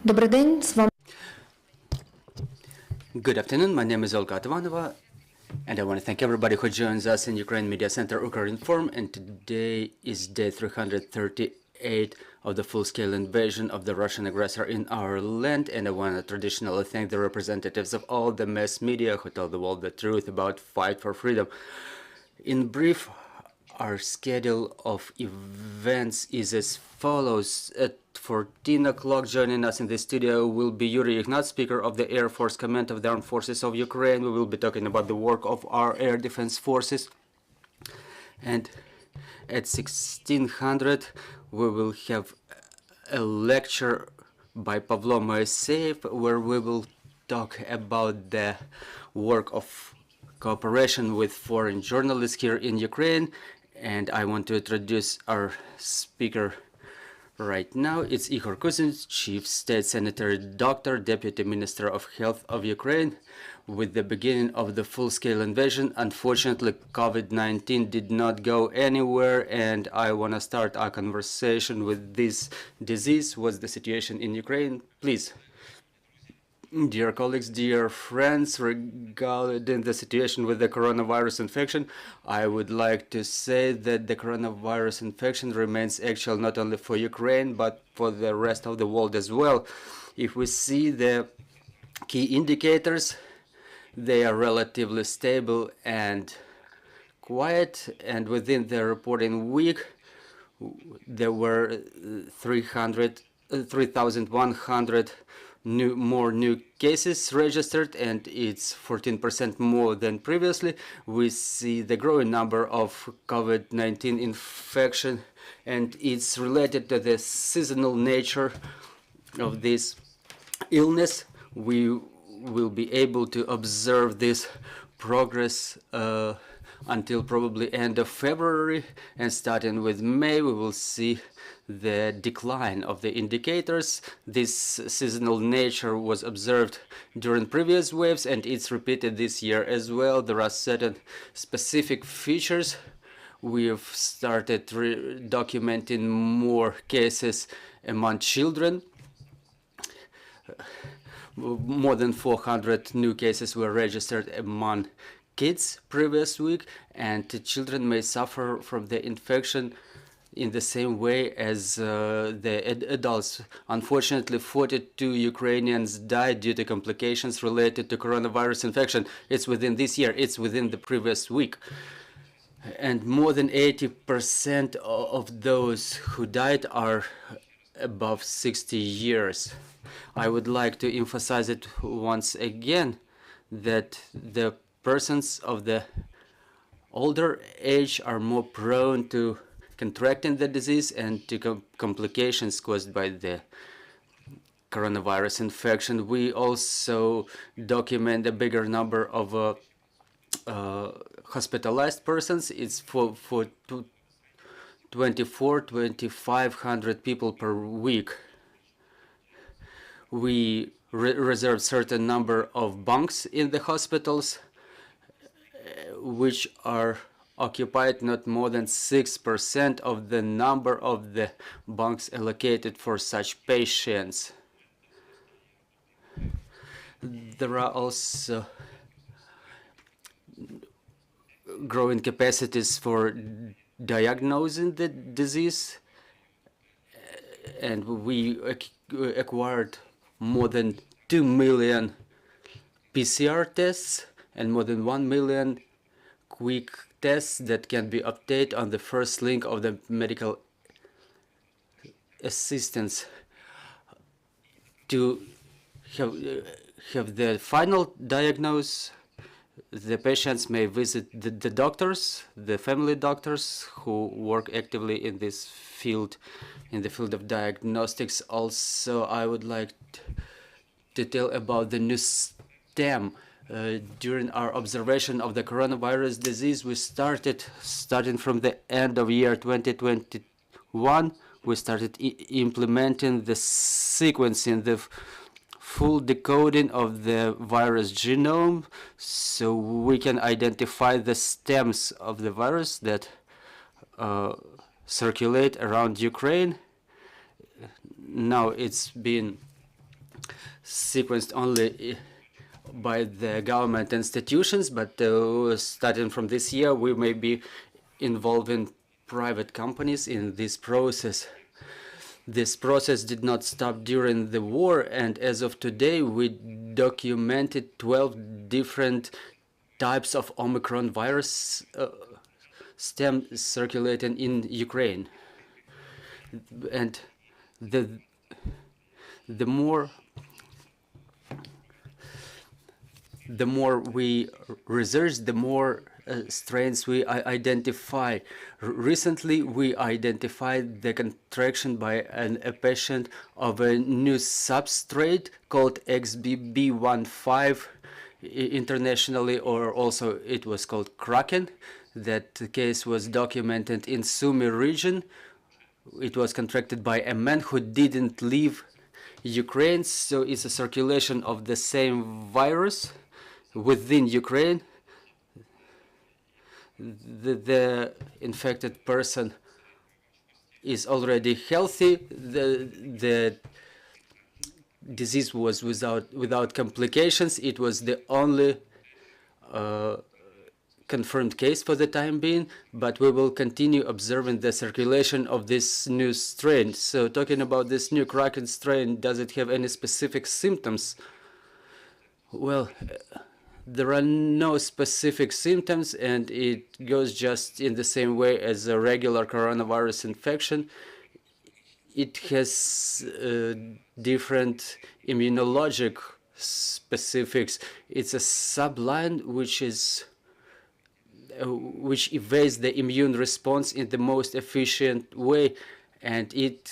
Добрий день, з вами. Good afternoon, my name is Olga Atvanova, and I want to thank everybody who joins us in Ukraine Media Center Ukrinform, and today is day 338 of the full-scale invasion of the Russian aggressor in our land, and I want to traditionally thank the representatives of all the mass media who tell the world the truth about fight for freedom. In brief, our schedule of events is as follows. At 14 o'clock, joining us in the studio will be Yuri Ignat, Speaker of the Air Force Command of the Armed Forces of Ukraine. We will be talking about the work of our air defense forces. And at 1600, we will have a lecture by Pavlo Moiseev, where we will talk about the work of cooperation with foreign journalists here in Ukraine. And I want to introduce our speaker right now. It's Ihor Kuzin, Chief State Sanitary Doctor, Deputy Minister of Health of Ukraine. With the beginning of the full-scale invasion, unfortunately, COVID-19 did not go anywhere, and I want to start our conversation with this disease. What's the situation in Ukraine? Please. Dear colleagues, dear friends, regarding the situation with the coronavirus infection, I would like to say that the coronavirus infection remains actual not only for Ukraine, but for the rest of the world as well. If we see the key indicators, they are relatively stable and quiet, and within the reporting week, there were 3,100 more new cases registered, and it's 14% more than previously. We see the growing number of COVID-19 infection, and it's related to the seasonal nature of this illness. We will be able to observe this progress until probably end of February, and starting with May, we will see the decline of the indicators. This seasonal nature was observed during previous waves, and it's repeated this year as well. There are certain specific features. We have started documenting more cases among children. More than 400 new cases were registered among kids previous week, and children may suffer from the infection in the same way as the adults. Unfortunately, 42 Ukrainians died due to complications related to coronavirus infection. It's within this year, it's within the previous week. And more than 80% of those who died are above 60 years. I would like to emphasize it once again that the persons of the older age are more prone to contracting the disease and to complications caused by the coronavirus infection. We also document a bigger number of hospitalized persons. It's for 2,500 people per week. We reserve certain number of bunks in the hospitals, which are occupied not more than 6% of the number of the bunks allocated for such patients. There are also growing capacities for diagnosing the disease, and we acquired more than 2 million PCR tests and more than 1 million quick tests that can be obtained on the first link of the medical assistance. To have the final diagnosis, the patients may visit the doctors, the family doctors who work actively in this field, in the field of diagnostics. Also, I would like to tell about the new STEM. During our observation of the coronavirus disease, we starting from the end of year 2021, we started implementing the sequencing, the full decoding of the virus genome, so we can identify the stems of the virus that circulate around Ukraine. Now it's been sequenced only by the government institutions, but starting from this year, we may be involving private companies in this process. This process did not stop during the war, and as of today, we documented 12 different types of Omicron virus stem circulating in Ukraine. And the more we research, the more strains we identify. Recently, we identified the contraction by a patient of a new substrate called XBB.1.5 internationally, or also it was called Kraken. That case was documented in Sumy region. It was contracted by a man who didn't leave Ukraine, so it's a circulation of the same virus within Ukraine. The infected person is already healthy. The disease was without complications. It was the only confirmed case for the time being, but we will continue observing the circulation of this new strain. So talking about this new Kraken strain, does it have any specific symptoms? Well, there are no specific symptoms, and it goes just in the same way as a regular coronavirus infection. It has different immunologic specifics. It's a subline which evades the immune response in the most efficient way, and it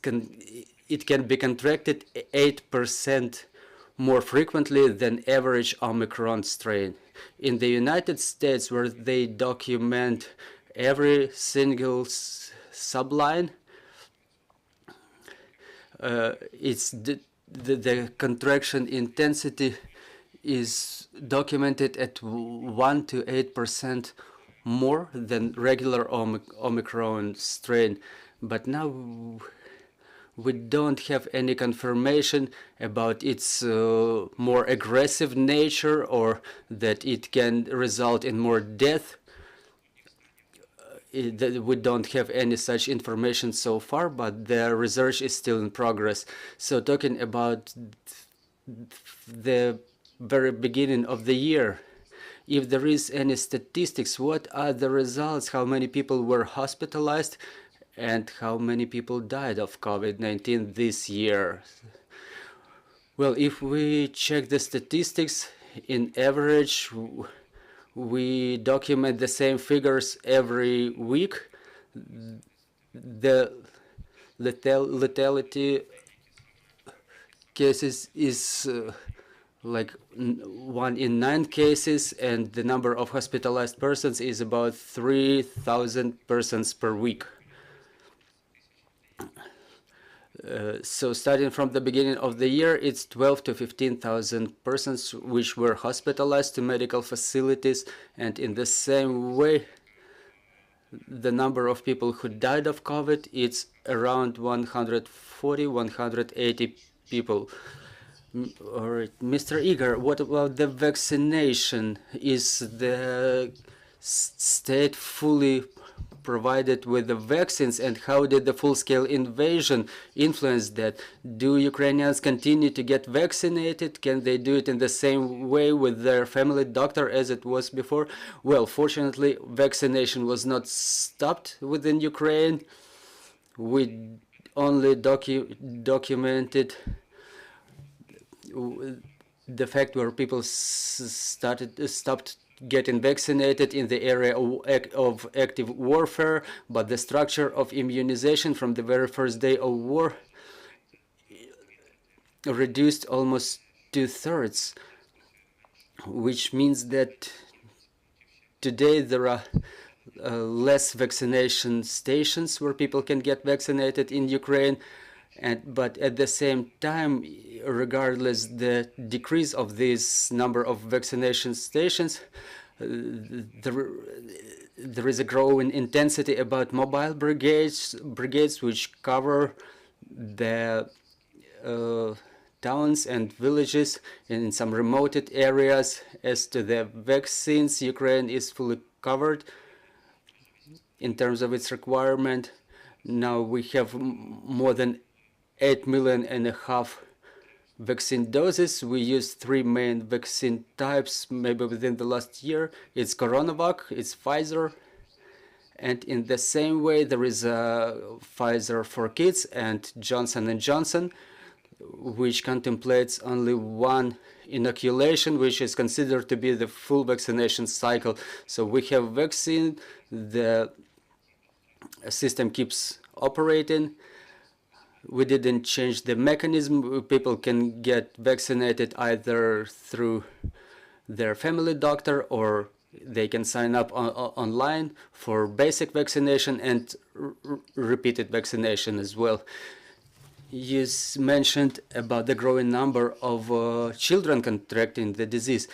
can be contracted 8% more frequently than average Omicron strain. In the United States, where they document every single subline, it's the contraction intensity is documented at 1 to 8% more than regular Omicron strain. But now we don't have any confirmation about its more aggressive nature, or that it can result in more death. We don't have any such information so far, but the research is still in progress. So talking about the very beginning of the year, if there is any statistics, what are the results, how many people were hospitalized, and how many people died of COVID-19 this year? Well, if we check the statistics, in average, we document the same figures every week. The lethality cases is like 1 in 9 cases, and the number of hospitalized persons is about 3,000 persons per week. So starting from the beginning of the year, it's 12 to 15,000 persons which were hospitalized to medical facilities, and in the same way, the number of people who died of COVID, it's around 140, 180 people. All right, Mr. Ihor, what about the vaccination? Is the state fully provided with the vaccines, and how did the full-scale invasion influence that? Do Ukrainians continue to get vaccinated? Can they do it in the same way with their family doctor as it was before? Well, fortunately, vaccination was not stopped within Ukraine. We only documented the fact where people stopped getting vaccinated in the area of active warfare, but the structure of immunization from the very first day of war reduced almost 2/3, which means that today there are less vaccination stations where people can get vaccinated in Ukraine. But at the same time, regardless the decrease of this number of vaccination stations, there is a growing intensity about mobile brigades which cover the towns and villages in some remote areas. As to the vaccines, Ukraine is fully covered in terms of its requirement. Now we have more than 8.5 million vaccine doses. We use 3 main vaccine types maybe within the last year. It's CoronaVac, it's Pfizer, and in the same way there is Pfizer for kids and Johnson & Johnson, which contemplates only one inoculation, which is considered to be the full vaccination cycle. So we have vaccine, the system keeps operating. We didn't change the mechanism. People can get vaccinated either through their family doctor, or they can sign up online for basic vaccination and repeated vaccination as well. You mentioned about the growing number of children contracting the disease.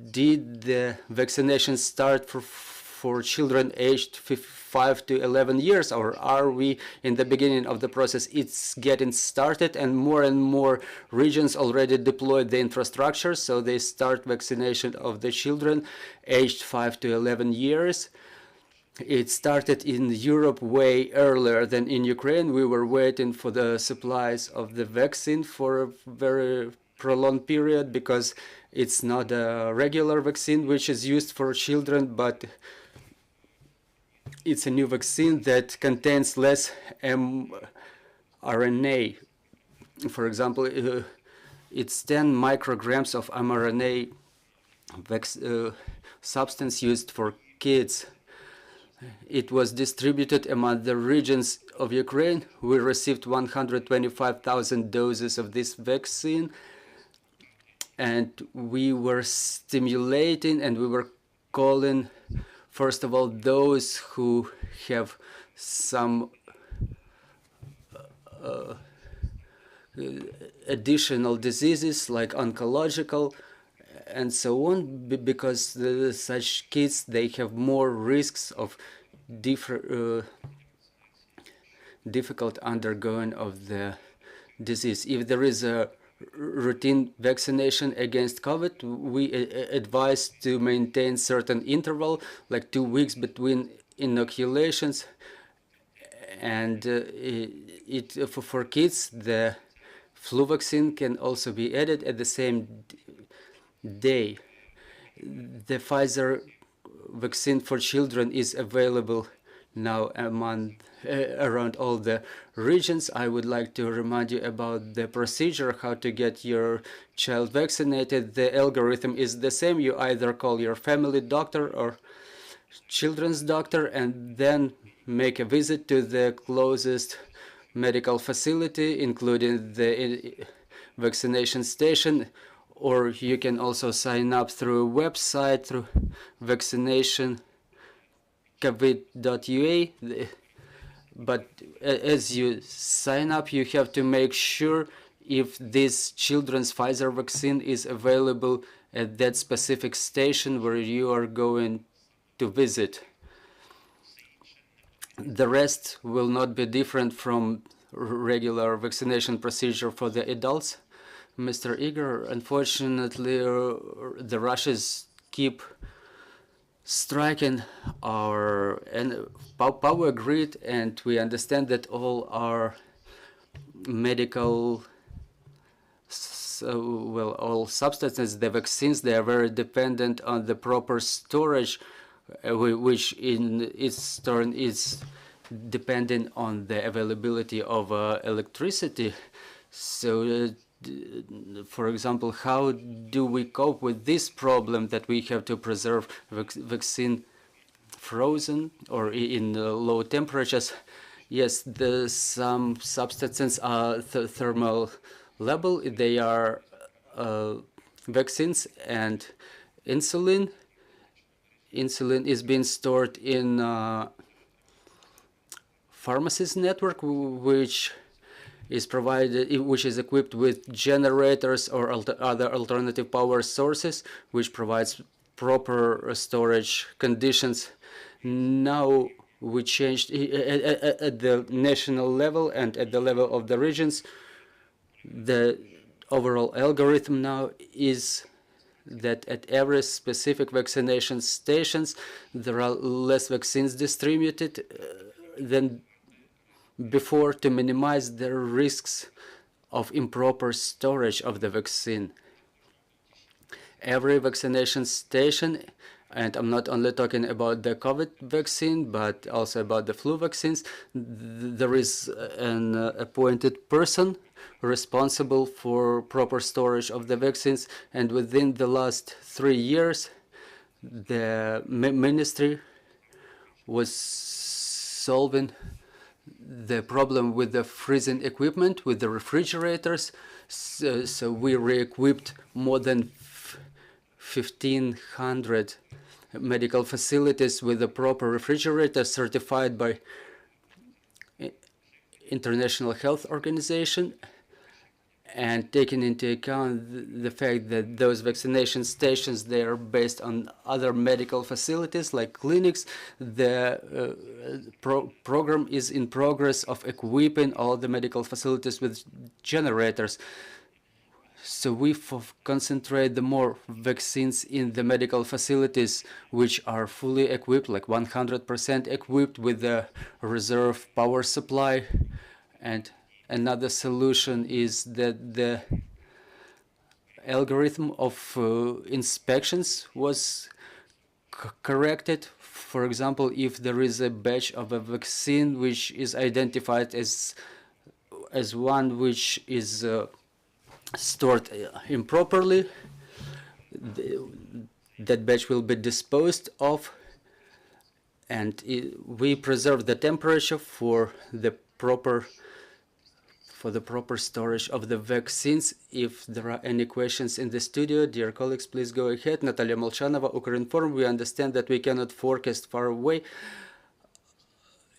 Did the vaccination start for children aged 5 to 11 years, or are we in the beginning of the process? It's getting started, and more regions already deployed the infrastructure, so they start vaccination of the children aged 5 to 11 years. It started in Europe way earlier than in Ukraine. We were waiting for the supplies of the vaccine for a very prolonged period, because it's not a regular vaccine which is used for children, but it's a new vaccine that contains less mRNA. For example, it's 10 micrograms of mRNA substance used for kids. It was distributed among the regions of Ukraine. We received 125,000 doses of this vaccine, and we were stimulating and we were calling, first of all, those who have some additional diseases like oncological and so on, because such kids, they have more risks of difficult undergoing of the disease. If there is a routine vaccination against COVID, we advise to maintain certain interval, like 2 weeks between inoculations. And for kids, the flu vaccine can also be added at the same day. The Pfizer vaccine for children is available now around all the regions. I would like to remind you about the procedure, how to get your child vaccinated. The algorithm is the same. You either call your family doctor or children's doctor and then make a visit to the closest medical facility, including the vaccination station, or you can also sign up through a website, through vaccination.covid.ua. But as you sign up, you have to make sure if this children's Pfizer vaccine is available at that specific station where you are going to visit. The rest will not be different from regular vaccination procedure for the adults. Mr. Ihor, unfortunately, the Russians keep striking our power grid, and we understand that all our medical, all substances, the vaccines, they are very dependent on the proper storage, which in its turn is dependent on the availability of electricity. So for example, how do we cope with this problem that we have to preserve vaccine frozen or in low temperatures? Yes, some substances are thermal level. They are vaccines and insulin. Insulin is being stored in pharmacies network, which is provided, which is equipped with generators or other alternative power sources, which provides proper storage conditions. Now we changed at the national level and at the level of the regions. The overall algorithm now is that at every specific vaccination stations, there are less vaccines distributed than before to minimize the risks of improper storage of the vaccine. Every vaccination station, and I'm not only talking about the COVID vaccine, but also about the flu vaccines, there is an appointed person responsible for proper storage of the vaccines. And within the last 3 years, the ministry was solving the problem with the freezing equipment, with the refrigerators. So we re-equipped more than 1,500 medical facilities with the proper refrigerator certified by International Health Organization, and taking into account the fact that those vaccination stations, they are based on other medical facilities like clinics. The program is in progress of equipping all the medical facilities with generators. So we concentrate the more vaccines in the medical facilities which are fully equipped, like 100% equipped with the reserve power supply. And another solution is that the algorithm of inspections was corrected. For example, if there is a batch of a vaccine which is identified as one which is stored improperly, that batch will be disposed of, and we preserve the temperature for the proper storage of the vaccines. If there are any questions in the studio, dear colleagues, please go ahead. Natalia Molchanova, Ukrinform. We understand that we cannot forecast far away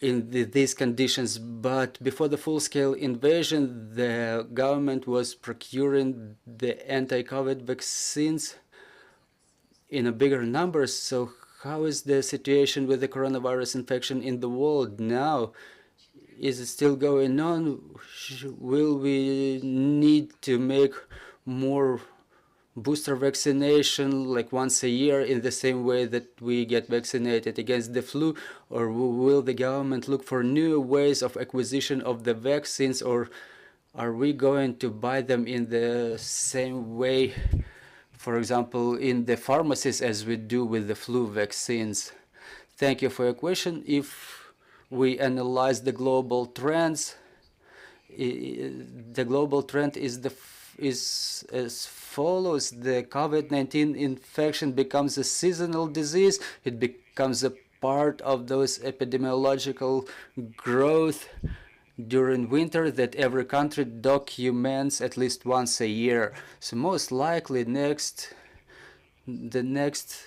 in these conditions, but before the full-scale invasion, the government was procuring the anti-COVID vaccines in a bigger numbers. So how is the situation with the coronavirus infection in the world now? Is it still going on? Will we need to make more booster vaccination like once a year in the same way that we get vaccinated against the flu? Or will the government look for new ways of acquisition of the vaccines? Or are we going to buy them in the same way, for example, in the pharmacies as we do with the flu vaccines? Thank you for your question. If we analyze the global trends, the global trend is as follows. The COVID-19 infection becomes a seasonal disease. It becomes a part of those epidemiological growth during winter that every country documents at least once a year. So most likely the next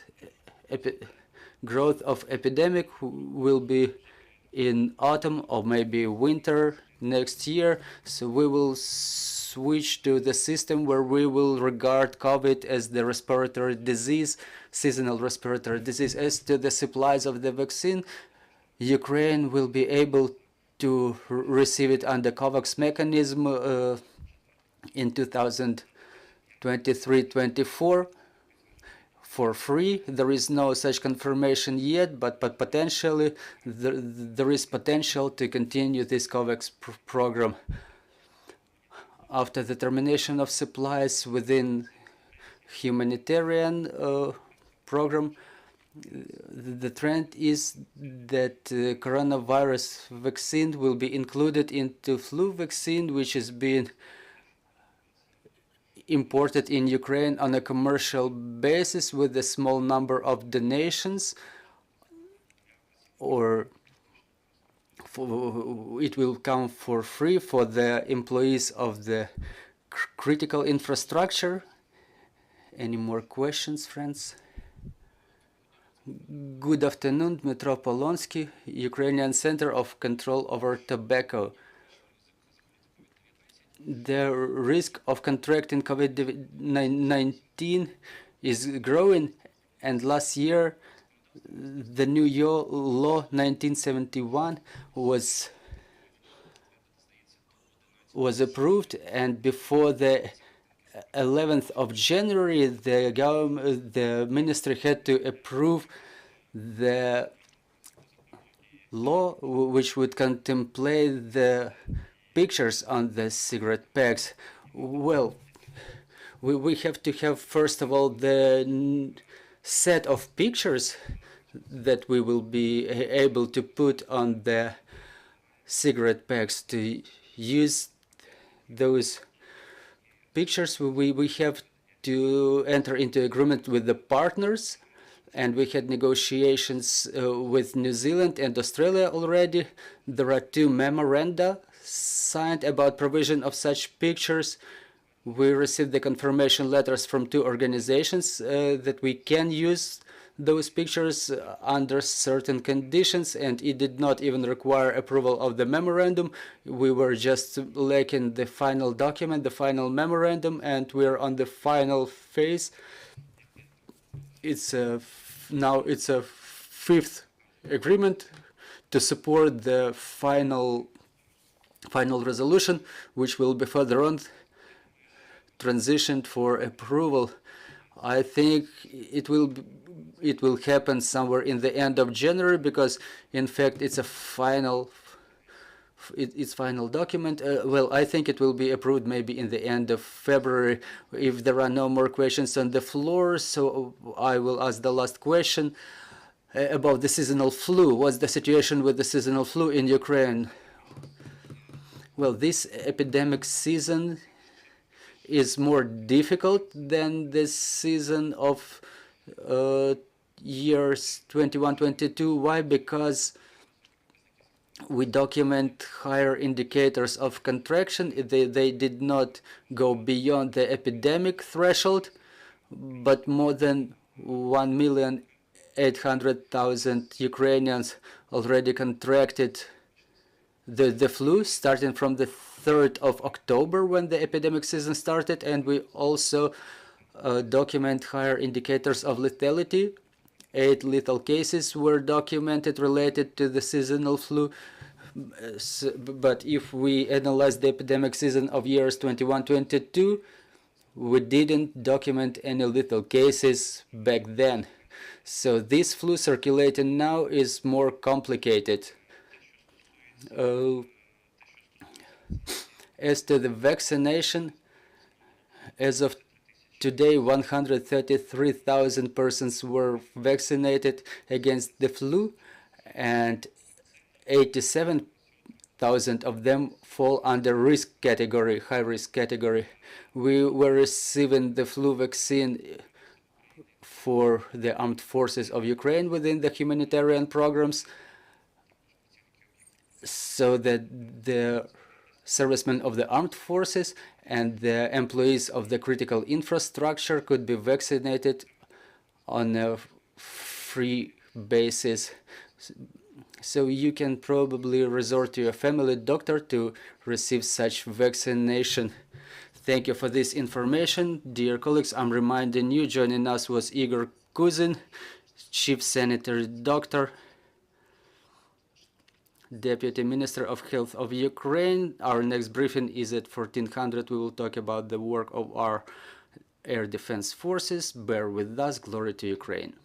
growth of epidemic will be in autumn or maybe winter next year. So we will switch to the system where we will regard COVID as the respiratory disease, seasonal respiratory disease. As to the supplies of the vaccine, Ukraine will be able to receive it under COVAX mechanism in 2023-24 for free. There is no such confirmation yet, but potentially there is potential to continue this COVAX program. After the termination of supplies within humanitarian program, the trend is that coronavirus vaccine will be included into flu vaccine, which is being imported in Ukraine on a commercial basis with a small number of donations, or it will come for free for the employees of the critical infrastructure. Any more questions, friends? Good afternoon, Dmytro Polonsky, Ukrainian Center of Control over Tobacco. The risk of contracting COVID-19 is growing, and last year the new law 1971 was was approved, and before the 11th of January, the ministry had to approve the law which would contemplate the pictures on the cigarette packs. Well, we have to have, first of all, the set of pictures that we will be able to put on the cigarette packs. To use those pictures, we have to enter into agreement with the partners, and we had negotiations with New Zealand and Australia already. There are 2 memoranda signed about provision of such pictures. We received the confirmation letters from 2 organizations that we can use those pictures under certain conditions, and it did not even require approval of the memorandum. We were just lacking the final document, the final memorandum, and we're on the final phase. Now it's a 5th agreement to support the final resolution, which will be further on transitioned for approval. I think it will happen somewhere in the end of January, because in fact it's a final document. Well, I think it will be approved maybe in the end of February, if there are no more questions on the floor. So I will ask the last question about the seasonal flu. What's the situation with the seasonal flu in Ukraine? Well, this epidemic season is more difficult than the season of years 21-22. Why? Because we document higher indicators of contraction. They did not go beyond the epidemic threshold, but more than 1,800,000 Ukrainians already contracted the flu, starting from the 3rd of October, when the epidemic season started. And we also document higher indicators of lethality. 8 lethal cases were documented related to the seasonal flu. But if we analyze the epidemic season of years 21-22, we didn't document any lethal cases back then. So this flu circulating now is more complicated. As to the vaccination, as of today, 133,000 persons were vaccinated against the flu, and 87,000 of them fall under risk category, high risk category. We were receiving the flu vaccine for the armed forces of Ukraine within the humanitarian programs, so that the servicemen of the armed forces and the employees of the critical infrastructure could be vaccinated on a free basis. So you can probably resort to your family doctor to receive such vaccination. Thank you for this information. Dear colleagues, I'm reminding you, joining us was Ihor Kuzin, Chief Sanitary Doctor, Deputy Minister of Health of Ukraine. Our next briefing is at 1400. We will talk about the work of our air defense forces. Bear with us. Glory to Ukraine.